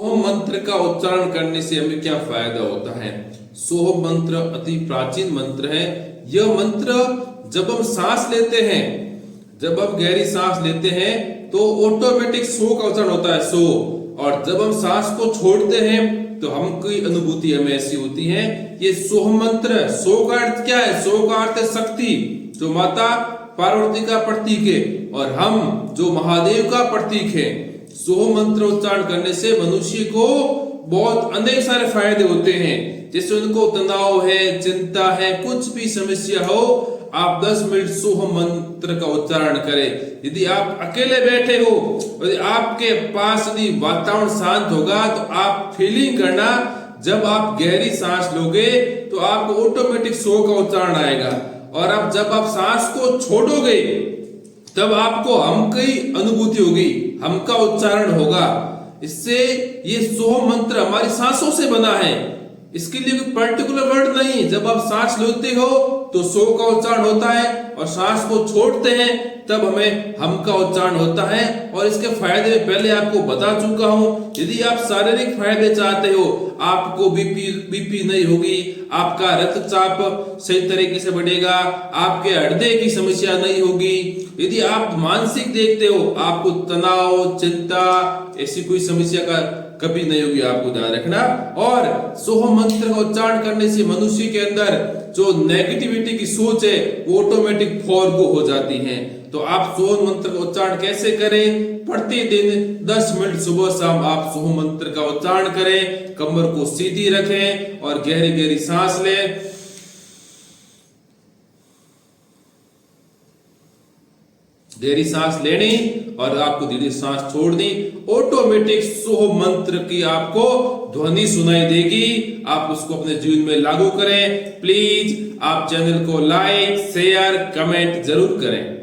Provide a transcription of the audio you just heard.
सोहम मंत्र का उच्चारण करने से हमें क्या फायदा होता है। सोहम मंत्र अति प्राचीन मंत्र है। यह मंत्र जब हम सांस लेते हैं, जब हम गहरी सांस लेते हैं तो ऑटोमेटिक सो का उच्चारण होता है, सो। और जब हम सांस को छोड़ते हैं तो हमकी अनुभूति हमें ऐसी होती है। ये सोहम मंत्र है। सो का अर्थ क्या है? सो का अर्थ है शक्ति, जो माता पार्वती का प्रतीक है, और हम जो महादेव का प्रतीक है। सोहम मंत्र उच्चारण करने से मनुष्य को बहुत अनेक सारे फायदे होते हैं। जैसे उनको तनाव है, चिंता है, कुछ भी समस्या हो, आप 10 मिनट सोहम मंत्र का उच्चारण करें। यदि आप अकेले बैठे हो, यदि आपके पास यदि वातावरण शांत होगा, तो आप फीलिंग करना, जब आप गहरी सांस लोगे तो आपको ऑटोमेटिक सो का उच्चारण आएगा। और अब जब आप सांस को छोड़ोगे तब आपको हम की अनुभूति होगी, हम का उच्चारण होगा। इससे ये सोहम मंत्र हमारी सांसों से बना है। इसके लिए कोई पर्टिकुलर वर्ड नहीं। जब आप सांस लेते हो तो सो का उच्चारण होता है, और सांस को छोड़ते हैं तब हमें हम का उच्चारण होता है। और इसके फायदे पहले आपको बता चुका हूं। यदि आप शारीरिक फायदे चाहते हो, आपको बीपी नहीं होगी, आपका रक्तचाप सही तरीके से बढ़ेगा, आपके हृदय की समस्या नहीं होगी। यदि आप मानसिक देखते हो, आपको तनाव, चिंता, ऐसी कोई समस्या का कभी नहीं होगी, आपको ध्यान रखना। और सोहम मंत्र का उच्चारण करने से मनुष्य के अंदर जो नेगेटिविटी की सोच है वो ऑटोमेटिक फॉरगो हो जाती है। तो आप सोहम मंत्र का उच्चारण कैसे करें? प्रतिदिन 10 मिनट सुबह शाम आप सोहम मंत्र का उच्चारण करें। कमर को सीधी रखें और गहरी गहरी सांस लें। गहरी सांस लेनी और आपको धीरे सांस छोड़नी। ऑटोमेटिक सोहम मंत्र की आपको ध्वनि सुनाई देगी। आप उसको अपने जीवन में लागू करें। प्लीज आप चैनल को लाइक, शेयर, कमेंट जरूर करें।